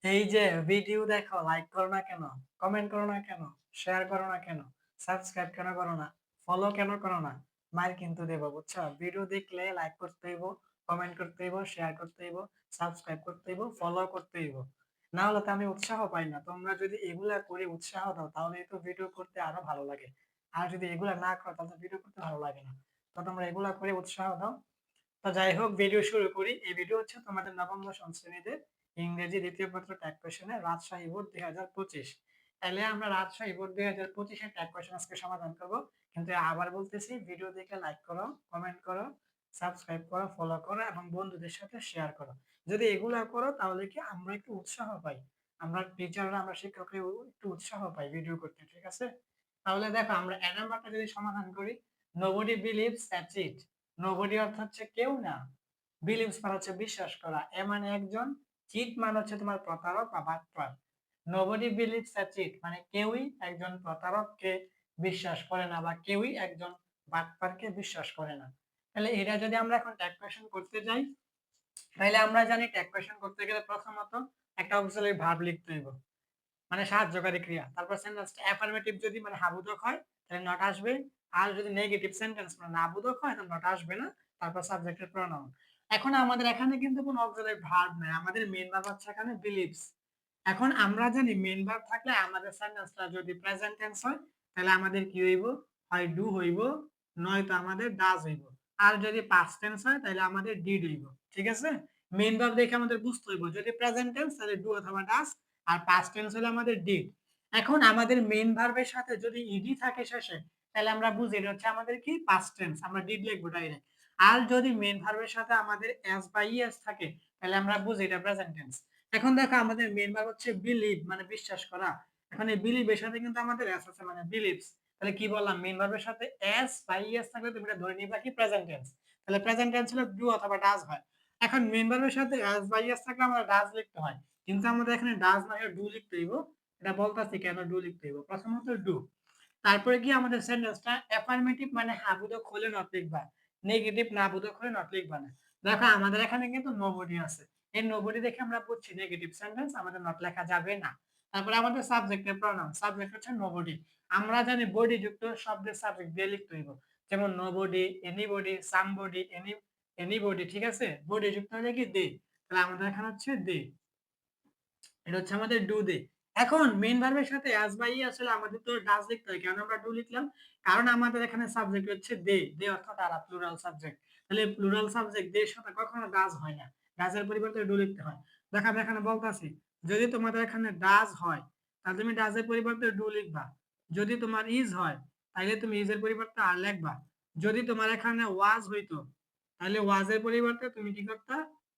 এই যে ভিডিও দেখো, লাইক করো না কেন? কমেন্ট করো না কেন? শেয়ার করো না কেন? সাবস্ক্রাইব কেন করো না? ফলো কেন করো না? মাইর কিন্তু দেবো, বুঝছো? ভিডিও দেখলে লাইক করতে হইব, কমেন্ট করতে হইব, শেয়ার করতে হইব, সাবস্ক্রাইব করতে হইব, ফলো করতে হইব। না হলে তো আমি উৎসাহ পাই না। তোমরা যদি এগুলা করে উৎসাহ দাও তাহলে তো ভিডিও করতে আরো ভালো লাগে। আর যদি এগুলা না করো তাহলে ভিডিও করতে ভালো লাগে না। তো তোমরা এগুলা করে উৎসাহ দাও। তো যাই হোক, ভিডিও শুরু করি। এই ভিডিও হচ্ছে তোমাদের নবম দশম শ্রেণীদের ইংরেজি দ্বিতীয় পত্র ট্যাগ কোয়েশনের রাজশাহী বোর্ড 2025। তাহলে আমরা রাজশাহী বোর্ড 2025 এর ট্যাগ কোয়েশন আজকে সমাধান করব। কিন্তু আবার বলতেছি, ভিডিও দেখে লাইক করো, কমেন্ট করো, সাবস্ক্রাইব করো, ফলো করো এবং বন্ধুদের সাথে শেয়ার করো। যদি এগুলা করো তাহলে কি আমরা একটু উৎসাহ পাই, আমরা টিচাররা, আমরা শিক্ষকরা একটু উৎসাহ পাই ভিডিও করতে, ঠিক আছে? তাহলে দেখো, আমরা এ নাম্বারটা যদি সমাধান করি, nobody believes that's it. Nobody অর্থ হচ্ছে কেউ না, বিলিভস মানে হচ্ছে বিশ্বাস করা, এ মানে একজন, চিট মানে হচ্ছে তোমার প্রতারক বা বাটপার। নোবডি বিলিভস দ্যাটস ইট মানে কেউই একজন প্রতারককে বিশ্বাস করে না বা কেউই একজন বাটপারকে বিশ্বাস করে না। তাহলে এটা যদি আমরা এখন ট্যাগ কোয়েশন করতে যাই, তাহলে আমরা জানি ট্যাগ কোয়েশন করতে গেলে প্রথমত একটা অক্সিলারি ভার্ব লিখতে হইব, মানে সাহায্যকারী ক্রিয়া। তারপর সেন্টেন্সটা অ্যাফার্মেটিভ যদি মানে হ্যাবোধক হয় তাহলে নট আসবে। আর যদি নেগেটিভ সেন্টেন্স মানে নাবোধক হয় তাহলে নট আসবে না। তারপর সাবজেক্টের প্রোনাউন। এখন আমাদের এখানে কিন্তু কোনো অক্সিলারি ভার্ব নাই, আমাদের মেইন ভার্ব হচ্ছে এখানে বিলিভস। এখন আমরা জানি মেইন ভার্ব থাকলে আমাদের সেন্টেন্সটা যদি প্রেজেন্ট টেন্স হয় তাহলে আমাদের কি হইব, হয় ডু হইব, নয়তো আমাদের ডাজ হইব। আর যদি পাস্ট টেন্স হয় তাহলে আমাদের ডিড হইব। ঠিক আছে? মেইন ভার্ব দেখে আমাদের বুঝতে হইব, যদি প্রেজেন্ট টেন্স তাহলে ডু অথবা ডাজ, আর পাস্ট টেন্স হলে আমাদের ডিড। এখন আমাদের মেইন ভার্বের সাথে যদি ইডি থাকে শেষে তাহলে আমরা বুঝি এটা হচ্ছে আমাদের কি পাস্ট টেন্স, আমরা ডিড লিখবো ডাইরেক্ট। আর যদি মেইন ভার্বের সাথে আমাদের এস বা ইএস থাকে তাহলে আমরা বুঝি এটা প্রেজেন্ট টেন্স। এখন দেখো, আমাদের মেইন ভার্ব হচ্ছে বিলিভ মানে বিশ্বাস করা। এখন এই বিলিভ এর সাথে কিন্তু আমাদের এস আছে মানে বিলিভস। তাহলে কি বললাম, মেইন ভার্বের সাথে এস বা ইএস থাকলে তুমি এটা ধরে নিবা কি প্রেজেন্ট টেন্স। তাহলে প্রেজেন্ট টেন্স হলো ডু অথবা ডাজ হয়। এখন মেইন ভার্বের সাথে এস বা ইএস থাকলে আমরা ডাজ লিখতে হয়, কিন্তু আমাদের এখানে ডাজ না হয়ে ডু লিখতে হইব। এটা বলতাছি কেন ডু লিখতে হইব। প্রথমত ডু, তারপরে কি আমাদের সেন্টেন্সটা অ্যাফার্মেটিভ মানে হ্যাঁ বোধক হলে নট লিখবা, নেগেটিভ না বোধক হলে নট লিখবা না। দেখো আমাদের এখানে কিন্তু নোবডি আছে, এই নোবডি দেখে আমরা বুঝছি নেগেটিভ সেন্টেন্স, আমাদের নট লেখা যাবে না। তারপরে আমাদের সাবজেক্টের প্রনাউন, সাবজেক্ট হচ্ছে নোবডি। আমরা জানি বডি যুক্ত শব্দের সাবজেক্ট দিয়ে লিখতে হইব, যেমন নোবডি, এনিবডি, সামবডি, এনিবডি, ঠিক আছে? বডি যুক্ত হলে কি দে, তাহলে আমাদের এখানে হচ্ছে দে, এটা হচ্ছে আমাদের ডু দে। এখন মেইন ভার্বের সাথে অ্যাজ বা ই আসলে আমাদের তো ডাজ লিখতে হয়, কেন আমরা ডু লিখলাম? কারণ আমাদের এখানে সাবজেক্ট হচ্ছে দে, দে অর্থ তারা, প্লুরাল সাবজেক্ট। তাহলে প্লুরাল সাবজেক্ট দের সাথে কখনো ডাজ হয় না, ডাজের পরিবর্তে ডু লিখতে হয়। দেখো আমি এখানে বলতাছি, যদি তোমাদের এখানে ডাজ হয় তাহলে তুমি ডাজের পরিবর্তে ডু লিখবা। যদি তোমার ইজ হয় তাহলে তুমি ইজের পরিবর্তে আর লিখবা। যদি তোমার এখানে ওয়াজ হইতো তাহলে ওয়াজের পরিবর্তে তুমি কি করতা,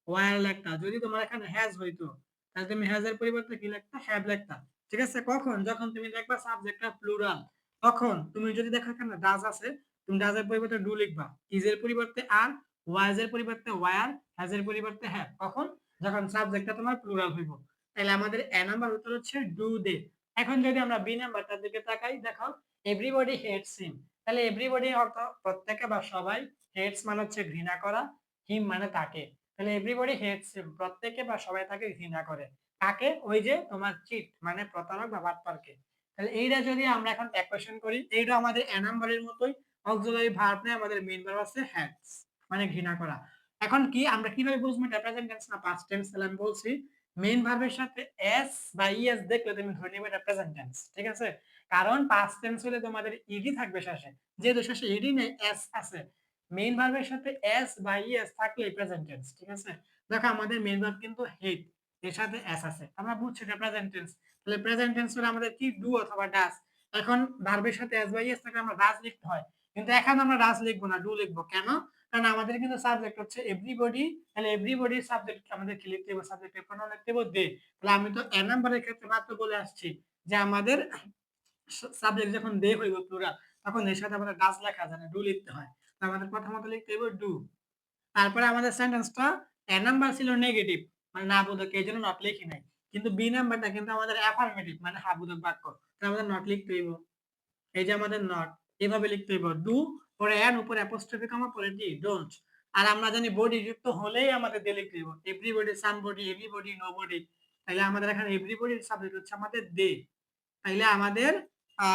ওয়ার লিখতা। যদি তোমার এখানে হ্যাজ হইতো তাহলে তুমি হ্যাজ এর পরিবর্তে কি লিখতা, হ্যাভ লিখতা। ঠিক আছে? কখন, যখন তুমি দেখবা সাবজেক্টটা প্লুরাল। তখন তুমি যদি দেখো এখানে ডাজ আছে, তুমি ডাজ এর পরিবর্তে ডু লিখবা, ইজ এর পরিবর্তে আর, ওয়াজ এর পরিবর্তে ওয়ার, হ্যাজ এর পরিবর্তে হ্যাভ। কখন, যখন সাবজেক্টটা তোমার প্লুরাল হইব। তাহলে আমাদের এ নাম্বার উত্তর হচ্ছে ডু দে। এখন যদি আমরা বি নাম্বারটার দিকে তাকাই, দেখো এভরিবডি হেটস হিম। তাহলে এভরিবডি অর্থ প্রত্যেকে বা সবাই, হেটস মানে হচ্ছে ঘৃণা করা, হিম মানে তাকে। তাহলে এভরিবডি হেটস হিম, প্রত্যেকে বা সবাই তাকে ঘৃণা করে। কাকে? ওই যে তোমার চিট মানে প্রতারক বা বাটপারকে। তাহলে এইটা যদি আমরা এখন ইকুয়েশন করি, এইটা আমাদের এ নাম্বারের মতোই, অক্সিলারি ভার্ব নেই, আমাদের মেইন ভার্ব আছে হ্যাটস মানে ঘৃণা করা। এখন কি আমরা কিভাবে বুঝবো এটা প্রেজেন্ট টেন্স না পাস্ট টেন্স? তাহলে আমি বলছি, মেইন ভার্বের সাথে এস বা ইএস দেখলে তুমি ধরে নিবে এটা প্রেজেন্ট টেন্স। ঠিক আছে? কারণ পাস্ট টেন্স হলে তোমাদের ইডি থাকবে শেষে, যেহেতু শেষে ইডি নেই, এস আছে। মেইন ভার্বের সাথে এস বা ইএস থাকলে প্রেজেন্ট টেন্স। ঠিক আছে? দেখো আমাদের মেইন ভার্ব কিন্তু হেট, এর সাথে এস আছে, আমরা বুঝছি এটা প্রেজেন্ট টেন্স। তাহলে প্রেজেন্ট টেন্স হলে আমাদের কি ডু অথবা ডাজ। এখন ভার্বের সাথে এস বা ইএস থাকলে আমরা ডাজ লিখতে হয়, কিন্তু এখন আমরা ডাজ লিখবো না, ডু লিখবো। কেন? কারণ আমাদের কিন্তু সাবজেক্ট হচ্ছে এভরিবডি। তাহলে এভরিবডি সাবজেক্ট আমাদের কি লিখতে হবে, সাবজেক্টের প্রনাউন লিখতে হবে দে। তাহলে আমি তো এ নাম্বারের ক্ষেত্রে মাত্র বলে আসছি যে আমাদের সাবজেক্ট যখন দে হইব প্লুরাল, তখন এর সাথে আমাদের ডাজ লেখা যায় না, ডু লিখতে হয়। তো আমাদের প্রথমত লিখতে হবে ডু। তারপরে আমাদের সেন্টেন্সটা এ নাম্বার ছিল নেগেটিভ মানে না বোধক, এই জন্য নট লিখি নাই। কিন্তু বি নাম্বারটা কিন্তু আমাদের অ্যাফার্মেটিভ মানে হ্যাঁ বোধক বাক্য, তাহলে আমাদের নট লিখতে হইব। এই যে আমাদের নট, এভাবে লিখতে হইব ডু, পরে এন, উপরে অ্যাপোস্ট্রফি কমা, পরে ডি, ডোন্ট। আর আমরা জানি বডি যুক্ত হলেই আমাদের দিয়ে লিখতে হইব, এভরিবডি, সামবডি, এভরিবডি, নোবডি। তাইলে আমাদের এখানে এভরিবডির সাবজেক্ট হচ্ছে আমাদের দে। তাইলে আমাদের আ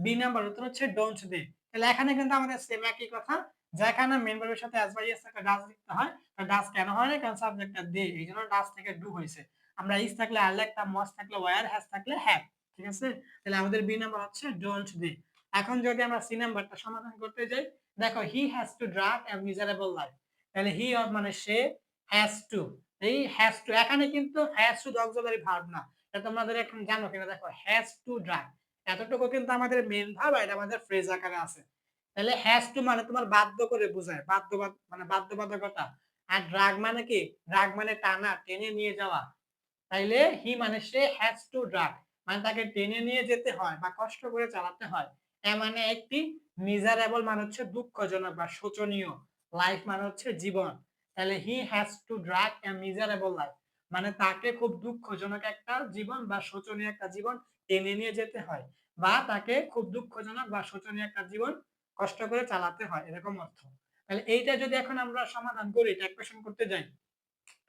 বি নাম্বার উত্তর হচ্ছে ডোন্ট দে। তাহলে এখানে কিন্তু আমাদের সেম একই কথা। যেখানে মেইন ভার্বের সাথে অ্যাজ বা ইয়েস থাকলে ডাজ লিখতে হয়। ডাজ কেন হয় না? কারণ সাবজেক্টটা দে। এইজন্য ডাজ থেকে ডু হইছে। আমরা ইস থাকলে আর লিখতাম, ওয়াজ থাকলে ওয়্যার, হ্যাজ থাকলে হ্যাভ। ঠিক আছে? তাহলে আমাদের বি নাম্বার হচ্ছে ডোন্ট দে। এখন যদি আমরা সি নাম্বারটা সমাধান করতে যাই, দেখো he has to drug A miserable life. তাহলে হি মানে সে, হ্যাজ টু। এই হ্যাজ টু এখানে কিন্তু হ্যাজ টু অক্সিলারি ভার্ব না। এটা তোমাদের এখন জানো কিনা দেখো, হ্যাজ টু ড্রাগ এতটুকু কিন্তু আমাদের মেইন ভার্ব, এটা আমাদের ফ্রেজ আকারে আছে। তাহলে হ্যাজ টু মানে তোমার বাধ্য করে বোঝায়, মানে বাধ্যবাধকতা। আর ড্রাগ মানে কি? ড্রাগ মানে টানা, টেনে নিয়ে যাওয়া। তাইলে হি মানে সে, হ্যাজ টু ড্রাগ মানে তাকে টেনে নিয়ে যেতে হয় বা কষ্ট করে চালাতে হয়। এ মানে একটি, মিজারেবল মানে হচ্ছে দুঃখজনক বা শোচনীয়, লাইফ মানে হচ্ছে জীবন। তাহলে he has to drug A miserable life মানে তাকে খুব দুঃখজনক একটা জীবন বা শোচনীয় একটা জীবন টেনে নিয়ে যেতে হয়, বা তাকে খুব দুঃখজনক বা শোচনীয় একটা জীবন কষ্ট করে চালাতে হয়, এরকম অর্থ। তাহলে এইটা যদি এখন আমরা সমাধান করি, ইকুয়েশন করতে যাই,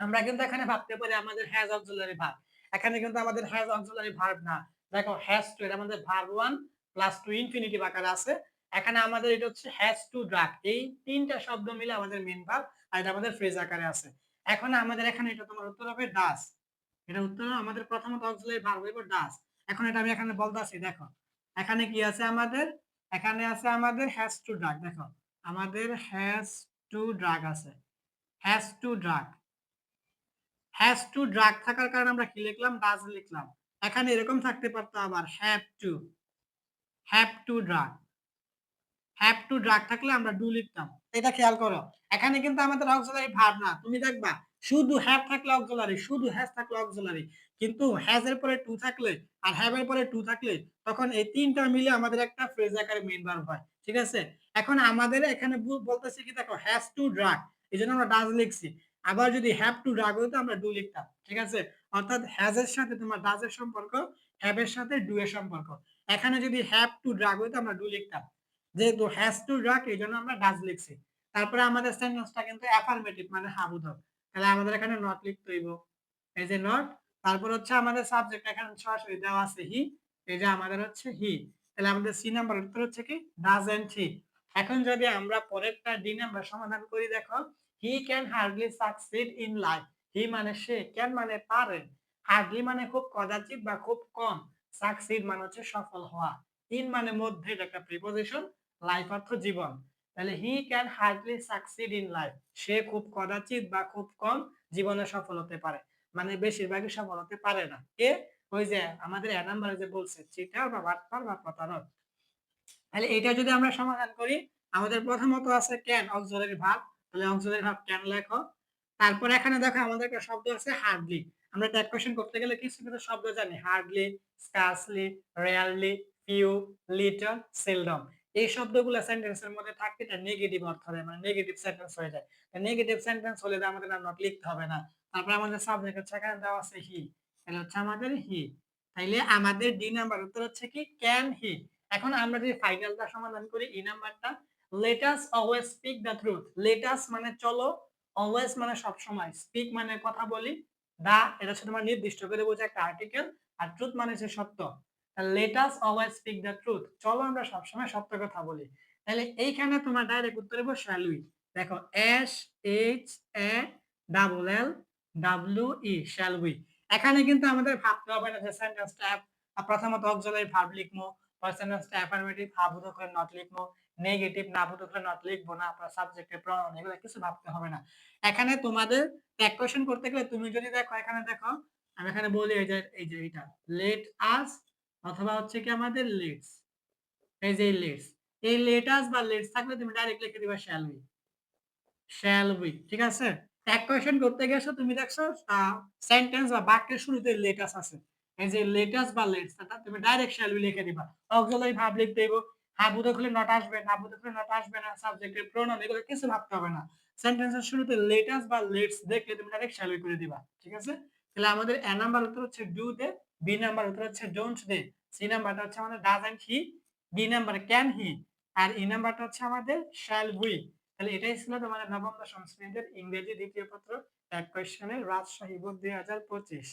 আমরা কিন্তু এখানে ভাবতে পারি আমাদের হ্যাজ অক্সিলারি ভার্ব। এখানে কিন্তু আমাদের হ্যাজ অক্সিলারি ভার্ব না। দেখো হ্যাজ টু এটা আমাদের ভার্ব 1 প্লাস টু ইনফিনিটিভ আকারে আছে। এখানে আমাদের এটা হচ্ছে হ্যাজ টু ড্রাগ। এই তিনটা শব্দ মিলে আমাদের মেইন ভার্ব, আর এটা আমাদের ফ্রেজ আকারে আছে। এখন আমাদের এখানে এটা তোমার উত্তর হবে ডাজ। এটা উত্তর আমাদের প্রথমত অক্সিলারি ভার্ব হইব ডাজ। এখন এটা আমি এখানে বলতাছি, দেখো এখানে কি আছে আমাদের, এখানে আছে আমাদের হ্যাজ টু ড্রাগ। দেখো আমাদের হ্যাজ টু ড্রাগ আছে, has to drug, has to drug থাকার কারণে আমরা কি লিখলাম? ডাজ লিখলাম। এখানে এরকম থাকতে পারতো আবার have to drug, have to drug থাকলে আমরা ডু লিখতাম। এটা খেয়াল করো, এখানে কিন্তু আমাদের অক্সিলারি ভার্ব না। তুমি দেখবা শুধু হ্যাভ থাকলে অক্সিলারি, শুধু হ্যাজ থাকলে অক্সিলারি, কিন্তু হ্যাজ এর পরে টু থাকলে আর হ্যাভ এর পরে টু থাকলে তখন এই তিনটা মিলে আমাদের একটা ফ্রেজ আকারে মেইন ভার্ব হয়। ঠিক আছে? এখন আমাদের এখানে বলতেছি কি, দেখো হ্যাজ টু ড্রাগ, এইজন্য আমরা ডাজ লিখছি। আবার যদি হ্যাভ টু ড্রাগ হতো আমরা ডু লিখতাম। ঠিক আছে? অর্থাৎ হ্যাজ এর সাথে তোমার ডাজ এর সম্পর্ক, হ্যাভ এর সাথে ডু এর সম্পর্ক। এখানে যদি হ্যাভ টু ড্রাগ হতো আমরা ডু লিখতাম। যেহেতু হ্যাজ টু ড্রাগ এই জন্য আমরা ডাজ লিখছি। তারপরে আমাদের সেন্টেন্সটা কিন্তু অ্যাফার্মেটিভ মানে হাবুধক। তাহলে আমাদের এখানে নট লিখতে হইব, এই যে নট। তারপর হচ্ছে আমাদের সাবজেক্ট এখানে সরাসরি দেওয়া আছে হি, এই যে আমাদের হচ্ছে হি। তাহলে আমাদের সি নাম্বার উত্তর হচ্ছে কি ডাজন্ট হি। এখন যদি আমরা পরেরটা ডি নাম্বার সমাধান করি, দেখো he can hardly succeed in life. He মানে সে, ক্যান মানে পারে, হার্ডলি মানে খুব কদাচিৎ বা খুব কম, সাকসিড মানে হচ্ছে সফল হওয়া, ইন মানে মধ্যে, এটা একটা প্রিপোজিশন, লাইফ অর্থ জীবন। তাহলে he can hardly succeed in life, সে খুব কদাচিৎ বা খুব কম জীবনে সফল হতে পারে, মানে বেশিরভাগই সফল হতে পারে না। কে? ওই যে আমাদের এ নাম্বারে যে বলছে চিটার বা বাটপার বা প্রতারক। তাহলে এটা যদি আমরা সমাধান করি, আমাদের প্রথমত আছে ক্যান অক্সিলারি ভার্ব। তাহলে অক্সিলারি ভার্ব ক্যান লেখো। তারপর এখানে দেখো আমাদের একটা শব্দ আছে হার্ডলি। আমরা একটা কোশ্চেন করতে গেলে কিছু কিছু শব্দ জানি, hardly, scarcely, rarely, few, little, seldom. এই শব্দগুলো সেন্টেন্সের মধ্যে থাকতে এটা নেগেটিভ অর্থ দেয়, মানে নেগেটিভ সেন্টেন্স হয়ে যায়। নেগেটিভ সেন্টেন্স হলে আমাদের আর নট লিখতে হবে না। তারপর আমাদের সাবজেক্ট হচ্ছে এখানে দেওয়া আছে হি, তাহলে হচ্ছে আমাদের হি। তাইলে আমাদের ডি নাম্বার উত্তর হচ্ছে কি ক্যান হি। এখন আমরা যদি ফাইনালটা সমাধান করি, ই নাম্বারটা, let us always speak the truth. Let us মানে চলো, অলওয়েজ মানে সব সময়, স্পিক মানে কথা বলি, দা এটা হচ্ছে তোমার নির্দিষ্ট করে বোঝা একটা আর্টিকেল, আর ট্রুথ মানে হচ্ছে সত্য। Let us always speak the truth, চলো আমরা সবসময় সত্য কথা বলি। তাহলে এইখানে তোমার ডাইরেক্ট উত্তর হবে শ্যাল উই। দেখো S H A double L W E, shall we. এখানে কিন্তু আমাদের ভাবতে হবে না যে সেন্টেন্সটা প্রথমত অক্সিলারি ভার্ব লিখবো, সেন্টেন্সটা অ্যাফার্মেটিভ হাবুদক হলে নট লিখবো, নেগেটিভ নাবুদক হলে নট লিখবো না, আপনার সাবজেক্টের প্রনাউন, এগুলো কিছু ভাবতে হবে না। এখানে তোমাদের এক কোশ্চেন করতে গেলে তুমি যদি দেখো, এখানে দেখো আমি এখানে বলি এই যে এটা লেট আস, অথবা হচ্ছে কি আমাদের লেটস, এই যে লেটস, এই লেট আস বা লেটস থাকলে তুমি ডাইরেক্ট লিখে দিবা শ্যাল উই, শ্যাল উই। ঠিক আছে? এক কোয়েশ্চেন করতে গেছো, তুমি দেখছো সেন্টেন্স বা বাক্যের শুরুতে লেটাস আছে, এই যে লেটাস বা লেটস, এটা তুমি ডাইরেক্ট শ্যাল উই লিখে দিবা। অক্সিলারি ভার্ব লিখতে হইব, হাবুদে খুলে নট আসবে, নাবুদে খুলে নট আসবে না, সাবজেক্টের প্রোনাউন, এগুলো কিছু ভাবতে হবে না। সেন্টেন্সের শুরুতে লেটাস বা লেটস দেখলে তুমি ডাইরেক্ট শ্যাল উই করে দিবা। ঠিক আছে? তাহলে আমাদের এ নাম্বার উত্তর হচ্ছে ডু দে, বি নাম্বার উত্তর হচ্ছে ডোন্ট দে, সি নাম্বারটা হচ্ছে আমাদের doesn't he, D number can he, আর ই নাম্বারটা হচ্ছে আমাদের শ্যাল উই। তাহলে এটাই ছিল তোমাদের নবম দশম শ্রেণীদের ইংরেজি দ্বিতীয় পত্র এক কোয়েশ্চেনের রাজশাহী বোর্ড 2025।